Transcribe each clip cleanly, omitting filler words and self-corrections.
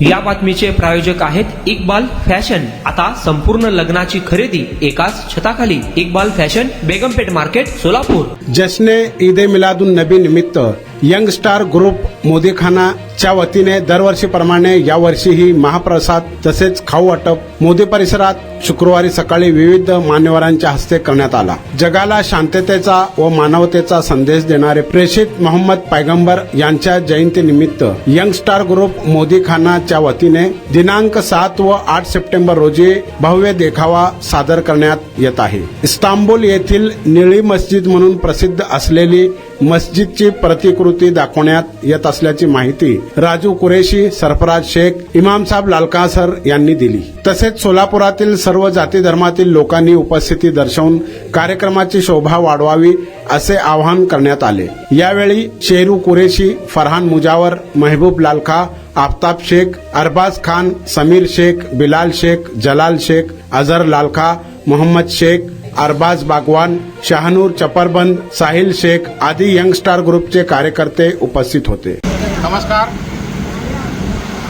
या बातमीचे प्रायोजक आहेत इक्बाल फॅशन। आता संपूर्ण लग्नाची खरेदी एकाच छताखाली। Iqbal fashion, Begampeth market, Solapur. जश्ने ईद ए मिलादुन नबी निमित्त यंग स्टार ग्रुप मोदीखाना च्या वतीने दरवर्षीप्रमाणे यावर्षीही महाप्रसाद तसेच खाऊ वाटप मोदी परिसरात शुक्रवारी सकाळी विविध मान्यवरांच्या हस्ते करण्यात आला। जगाला शांततेचा व मानवतेचा संदेश देणारे प्रेषित मोहम्मद पैगंबर यांच्या जयंतीनिमित्त यंग स्टार ग्रुप मोदीखानाच्या वतीने दिनांक 7 व 8 सप्टेंबर रोजी भव्य देखावा सादर करण्यात येत आहे। इस्तांबुल येथील निळी मस्जिद म्हणून प्रसिद्ध असलेली मस्जिदची प्रतिकृती दाखवण्यात येत असल्याची माहिती राजू कुरेशी, सरफराज शेख, इमाम साहेब लालकासर यांनी दिली। तसेच सोलापुरातील सर्व जाती धर्मातील लोकांनी उपस्थिती दर्शवून कार्यक्रमाची शोभा वाढवावी असे आवाहन करण्यात आले। यावेळी शेरू कुरेशी, फरहान मुजावर, महबूब लालखा, आफ्ताब शेख, अरबाज खान, समीर शेख, बिलाल शेख, जलाल शेख, अजहर लालखा, मोहम्मद शेख, अरबाज बागवान, शाहनूर चपरबंद, साहिल शेख आदी यंग स्टार ग्रुपचे कार्यकर्ते उपस्थित होते। नमस्कार।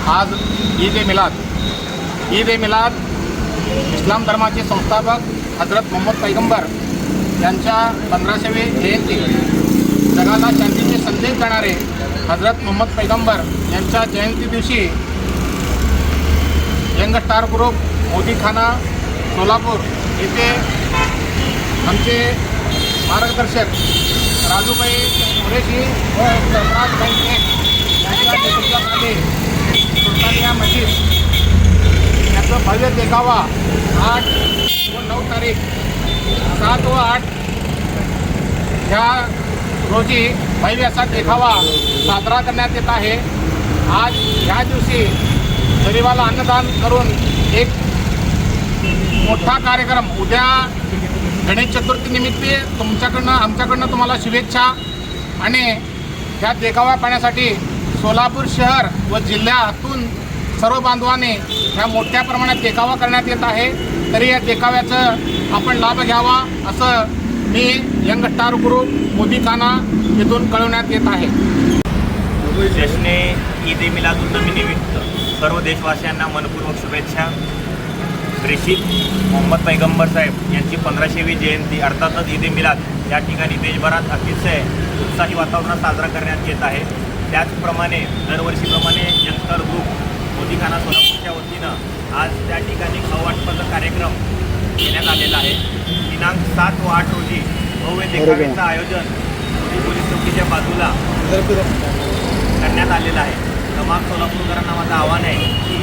आज ईद ए मिलाद इस्लाम धर्माचे संस्थापक हजरत मोहम्मद पैगंबर यांच्या 15वी जयंती, जगाला शांतीचे संदेश देणारे हजरत मोहम्मद पैगंबर यांच्या जयंती दिवशी young star group Modikhana Solapur येथे आमचे मार्गदर्शक राजूभाई कुरेशी व सरफराज शेख यांच्या नेतृत्वाखाली सुलतानिया मस्जिद याचं भव्य देखावा 8 व 9 तारीख 7 व 8 ह्या रोजी भव्य असा देखावा साजरा करण्यात येत आहे। आज ह्या दिवशी गरिबाला अन्नदान करून एक मोठा कार्यक्रम, उद्या गणेश चतुर्थी निमित्त आमच्याकडनं तुम्हाला शुभेच्छा। आणि ह्या देखावा पाहण्यासाठी सोलापूर शहर व जिल्ह्यातून सर्व बांधवांनी ह्या मोठ्या प्रमाणात देखावा करण्यात येत आहे। तरी या देखाव्याचं आपण लाभ घ्यावा असं मी यंग स्टार ग्रुप मोदीखाना येथून कळवण्यात येत आहे। जश्ने ईद ए मिलादुन नबी निमित्त सर्व देशवासियांना मनपूर्वक शुभेच्छा। प्रेषित मोहम्मद पैगंबर साहेब यांची 15वी जयंती अर्थातच ईद ए मिलाद या ठिकाणी देशभरात अतिशय उत्साही वातावरणात साजरा करण्यात येत आहे। त्याचप्रमाणे दरवर्षीप्रमाणे यंग स्टार ग्रुप मोदीखाना सोलापूरच्या वतीनं आज त्या ठिकाणी खाऊ वाटपाचा कार्यक्रम घेण्यात आलेला आहे। दिनांक 7 व 8 रोजी भव्य देखाव्याचं आयोजन पोलीस चौकीच्या बाजूला करण्यात आलेलं आहे। तमाम सोलापूरकरांना माझं आव्हान आहे की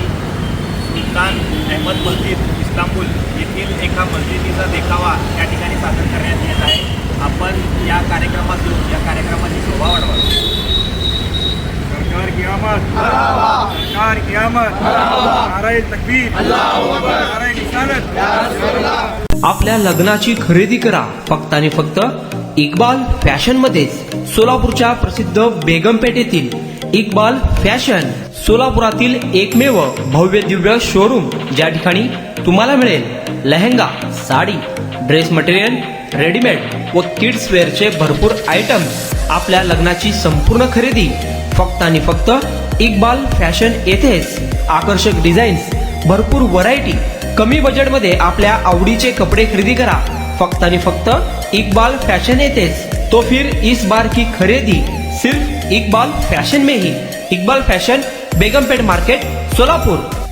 सुलतान अहमद मस्जिद इस्तांबुल येथील एका मस्जिदीचा देखावा त्या ठिकाणी सादर करण्यात येत आहे। आपण या कार्यक्रमात येऊन या कार्यक्रमाची शोभा वाढवावी। सरकार क़यामत, सरकार क़यामत, नारे तकबीर, नारे रिसालत। आपल्या लग्नाची खरेदी करा फक्त आणि फक्त इक्बाल फॅशन मध्येच। सोलापूरच्या प्रसिद्ध बेगमपेठ येथील इक्बाल फॅशन सोलापुरातील एकमेव भव्य दिव्य शोरूम, ज्या ठिकाणी तुम्हाला मिळेल lehenga, sari, dress material, readymade व किड्स वेअरचे भरपूर आयटम्स। आपल्या लग्नाची संपूर्ण खरेदी फक्त आणि फक्त इक्बाल फॅशन येथेच। आकर्षक डिझाईन्स, भरपूर व्हरायटी, कमी बजेटमध्ये आपल्या आवडीचे कपडे खरेदी करा फक्त आणि फक्त इक्बाल फॅशन येथेच। तो फिर इस बार की खरेदी सिर्फ इक्बाल फैशन में ही। Iqbal fashion, Begampeth market, Solapur.